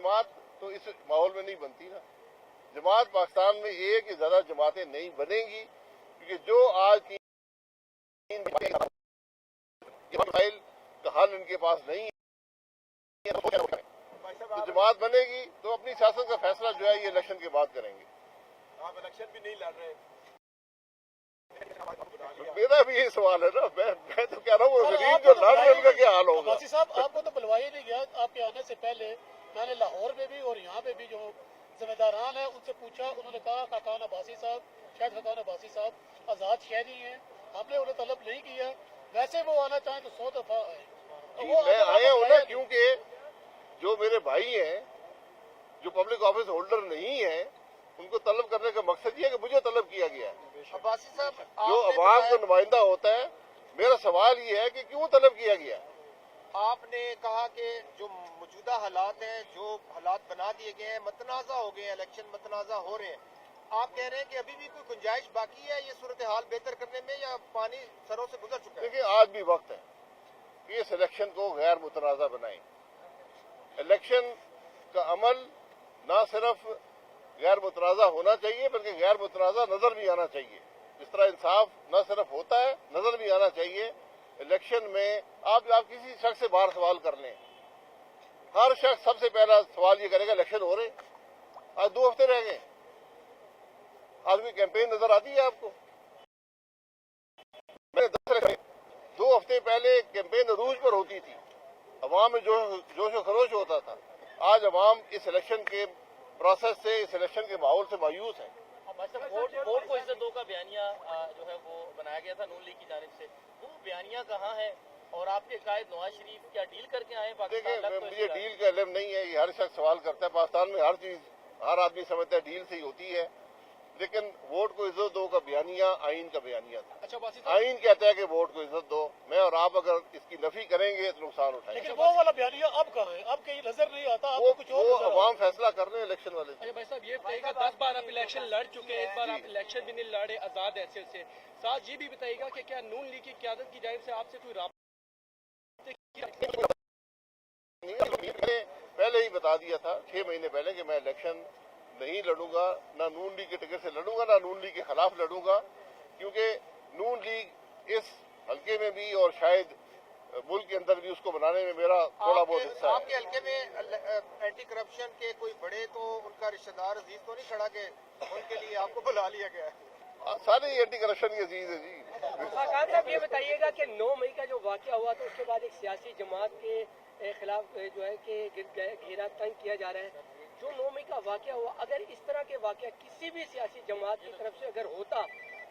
जमात तो इस माहौल में नहीं बनती ना। जमात पाकिस्तान में एक या ज्यादा जमातें नहीं बनेंगी, क्योंकि जो आज तीन मसाइल का हल इनके पास नहीं है। तो जमात बनेगी तो अपनी सियासत का फैसला जो है ये इलेक्शन के बाद करेंगे। आप इलेक्शन भी नहीं लड़ रहे। मेरा भी यही सवाल है ना, मैं तो कह रहा हूँ गरीब जो लड़ रहे हैं उनका क्या हाल होगा। अब्बासी साहब, आपको तो बुलवाया नहीं गया। आपके आने से पहले मैंने लाहौर में भी और यहाँ पे भी जो जिम्मेदारान है उनसे पूछा, उन्होंने कहा खाकान अब्बासी साहब, शायद खाकान अब्बासी साहब आज़ाद शहरी हैं, हमने उन्हें तलब नहीं किया। वैसे वो आना चाहें तो 100 दफा आए। मैं आया हूँ ना, क्योंकि जो मेरे भाई हैं जो पब्लिक ऑफिस होल्डर नहीं है उनको तलब करने का मकसद ये है कि मुझे तलब किया गया है। अब्बासी साहब, जो अवाम का नुमाइंदा होता है, मेरा सवाल ये है कि क्यों तलब किया गया। आपने कहा कि जो मौजूदा हालात हैं, जो हालात बना दिए गए हैं, मतनाज़ा हो गए हैं, इलेक्शन मतनाज़ा हो रहे हैं, आप कह रहे हैं कि अभी भी कोई गुंजाइश बाकी है ये सूरत हाल बेहतर करने में, या पानी सरों से गुजर चुका है? देखिए, आज भी वक्त है कि इस इलेक्शन को गैर मुतनाज़ा बनाएं। इलेक्शन का अमल न सिर्फ गैर मुतनाज़ा होना चाहिए बल्कि गैर मुतनाज़ा नजर भी आना चाहिए। जिस तरह इंसाफ न सिर्फ होता है, नजर भी आना चाहिए। इलेक्शन में आप किसी शख्स से बाहर सवाल कर लें, हर शख्स सबसे पहला सवाल ये करेगा इलेक्शन हो रहे, आज 2 हफ्ते रह गए, आज कोई कैंपेन नजर आती है आपको? मैंने 2 हफ्ते पहले कैंपेन अरूज पर होती थी, अवाम में जोश खरोश होता था। आज अवाम इस इलेक्शन के प्रोसेस से, इस इलेक्शन के माहौल से मायूस है। वोट को इज्जत दो का बयानिया जो है वो बनाया गया था नून लीग की जानिब से, वो बयानिया कहाँ है? और आपके कायद नवाज शरीफ क्या डील करके आए पाकिस्तान? देखिए, मुझे डील का इल्म नहीं है, ये हर शख्स सवाल करता है। पाकिस्तान में हर चीज हर आदमी समझता है डील से ही होती है, लेकिन वोट को इज्जत दो का बयानिया आइन का बयानिया था। अच्छा, आइन कहता है कि वोट को इज्जत दो। मैं और आप अगर इसकी नफी करेंगे तो नुकसान उठाएंगे। लेकिन वो वाला बयानिया अब कहाँ है? अब कहीं नजर नहीं आता। वो अवाम फैसला कर रहे हैं इलेक्शन वाले। अच्छा भाई साहब, ये बताइएगा 10 बार आप इलेक्शन लड़ चुके हैं, इस बार आप इलेक्शन भी नहीं लड़े आजाद हैसियत से। साथ ये भी बताइएगा कि क्या नून लीग की क़यादत की जानिब से आपसे कोई राब्ता? मैंने पहले ही बता दिया था 6 महीने पहले कि मैं इलेक्शन नहीं लड़ूंगा, ना नून लीग के टिकट से लड़ूंगा, ना नून लीग के खिलाफ लड़ूंगा, क्योंकि नून लीग इस हल्के में भी और शायद मुल्क के अंदर भी उसको बनाने में मेरा थोड़ा बहुत हिस्सा है। आपके हल्के में एंटी करप्शन के कोई बड़े तो उनका रिश्तेदार अजीज तो नहीं खड़ा के उनके लिए आपको बुला लिया गया है? सारे एंटी करप्शन के अजीज है जी। खान साहब, ये बताइएगा कि 9 मई का जो वाक़या हुआ था उसके बाद एक सियासी जमात के खिलाफ जो है कि घेरा तंग किया जा रहा है। जो 9 मई का वाक़या हुआ, अगर इस तरह के वाक़या किसी भी सियासी जमात की तरफ से अगर होता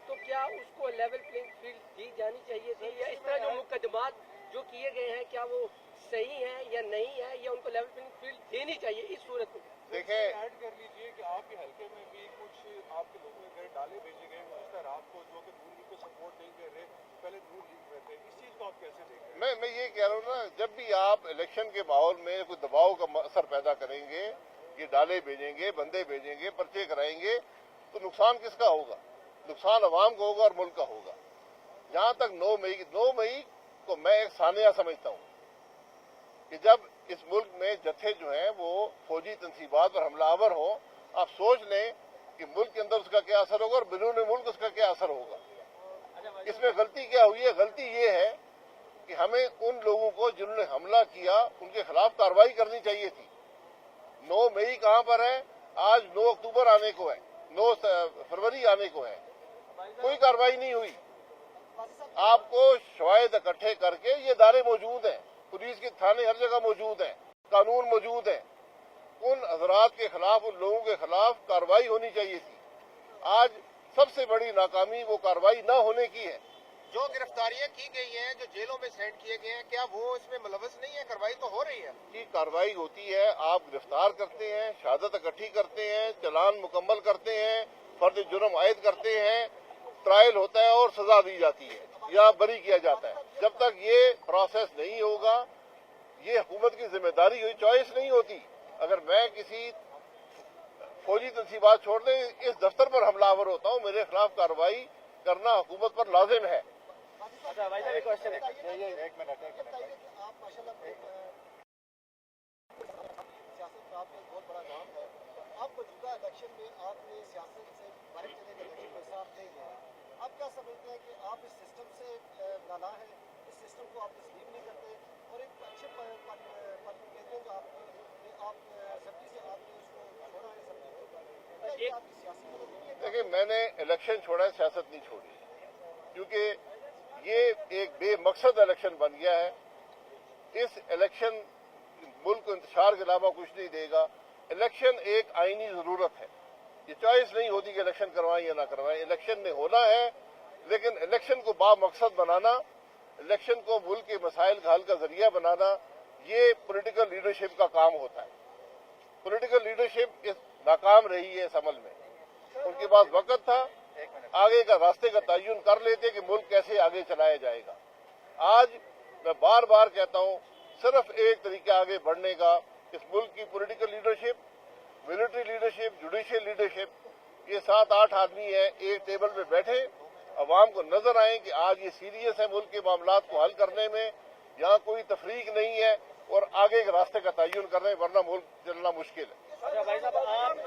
तो क्या उसको लेवल प्लेइंग फील्ड दी जानी चाहिए थी, या इस तरह जो मुकदमात जो किए गए हैं क्या वो सही है या नहीं है, या उनको लेवल प्लेइंग फील्ड देनी चाहिए इस सूरत में? देखें, ऐड कर लीजिए कि आपके हल्के में भी कुछ आपके लोगों के घर डाले भेजे गए रात को जो कि नून लीग को सपोर्ट नहीं कर रहे, पहले नून लीग में थे। इस चीज को आप कैसे देख रहे हैं? मैं ये कह रहा हूँ ना, जब भी आप इलेक्शन के माहौल में कोई दबाव का असर पैदा करेंगे, ये डाले भेजेंगे, बंदे भेजेंगे, पर्चे कराएंगे, तो नुकसान किसका होगा? नुकसान अवाम को होगा और मुल्क का होगा। जहां तक 9 मई को मैं एक सानिया समझता हूं कि जब इस मुल्क में जत्थे जो हैं वो फौजी तंसीबात पर हमलावर हो, आप सोच लें कि मुल्क के अंदर उसका क्या असर होगा और बैरून मुल्क उसका क्या असर होगा। इसमें गलती क्या हुई है? गलती ये है कि हमें उन लोगों को जिन्होंने हमला किया उनके खिलाफ कार्रवाई करनी चाहिए थी। 9 मई कहां पर है? आज 9 अक्टूबर आने को है, 9 फरवरी आने को है, कोई कार्रवाई नहीं हुई। आपको शवाहिद इकट्ठे करके ये इदारे मौजूद हैं, पुलिस के थाने हर जगह मौजूद हैं, कानून मौजूद है, उन हजरात के खिलाफ, उन लोगों के खिलाफ कार्रवाई होनी चाहिए थी। आज सबसे बड़ी नाकामी वो कार्रवाई न होने की है। जो गिरफ्तारियां की गई हैं, जो जेलों में सेंड किए गए हैं, क्या वो इसमें मुलव्वस नहीं है? कार्रवाई तो हो रही है की कार्रवाई होती है, आप गिरफ्तार करते हैं, शहादत इकट्ठी करते हैं, चालान मुकम्मल करते हैं, फर्द जुर्म आयद करते हैं, ट्रायल होता है और सजा दी जाती है या बरी किया जाता है। जब तक ये प्रोसेस नहीं होगा, ये हुकूमत की जिम्मेदारी हुई, चॉइस नहीं होती। अगर मैं किसी फौजी तंसीबात छोड़ दें, इस दफ्तर पर हमलावर होता हूं, मेरे खिलाफ कार्रवाई करना हुकूमत पर लाजिम है। अच्छा भाई साहब, एक क्वेश्चन है। एक मिनट اور آپ کا ایک بہت بڑا نام ہے. اب موجودہ الیکشن میں آپ نے سیاست سے باہر چلے گئے, الیکشن میں حصہ نہیں لیا. آپ کیا سمجھتے ہیں کہ آپ اس سسٹم سے نالا ہیں, اس سسٹم کو آپ تسلیم نہیں کرتے, اور ایک اچھے پارلیمنٹرین جو آپ اسمبلی سے آپ نے اس کو چھوڑا ہے اسمبلی کو, کیا یہ آپ کی سیاسی مدد نہیں ہے؟ دیکھیں, میں نے الیکشن چھوڑا ہے, سیاست نہیں چھوڑی, کیونکہ یہ ایک بے مقصد الیکشن بن گیا ہے. اس الیکشن ملک کو انتشار کے علاوہ کچھ نہیں دے گا. الیکشن ایک آئینی ضرورت ہے, یہ چوائس نہیں ہوتی کہ الیکشن کروائیں یا نہ کروائیں. الیکشن میں ہونا ہے, لیکن الیکشن کو با مقصد بنانا, الیکشن کو ملک کے مسائل کا حل کا ذریعہ بنانا, یہ پولیٹیکل لیڈرشپ کا کام ہوتا ہے. پولیٹیکل لیڈرشپ ناکام رہی ہے اس عمل میں. ان کے پاس وقت تھا, آگے کا راستے کا تعین کر لیتے کہ ملک کیسے آگے چلایا جائے گا. آج میں بار بار کہتا ہوں, صرف ایک طریقہ آگے بڑھنے کا, اس ملک کی political leadership, military leadership, judicial leadership, یہ 7-8 آدمی ہیں, ایک ٹیبل پہ بیٹھے, عوام کو نظر آئیں کہ آج یہ سیریس ہے ملک کے معاملات کو حل کرنے میں, یہاں کوئی تفریق نہیں ہے, اور آگے کے راستے کا تعین کر رہے ہیں, ورنہ ملک چلنا مشکل ہے. بھائی صاحب آپ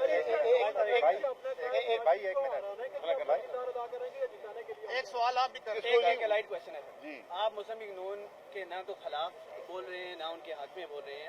ایک سوال آپ بھی کر ایک لائٹ کوشچن ہے جی, آپ مسلم لیگ نون کے نہ تو خلاف بول رہے ہیں نہ ان کے حق میں بول رہے ہیں.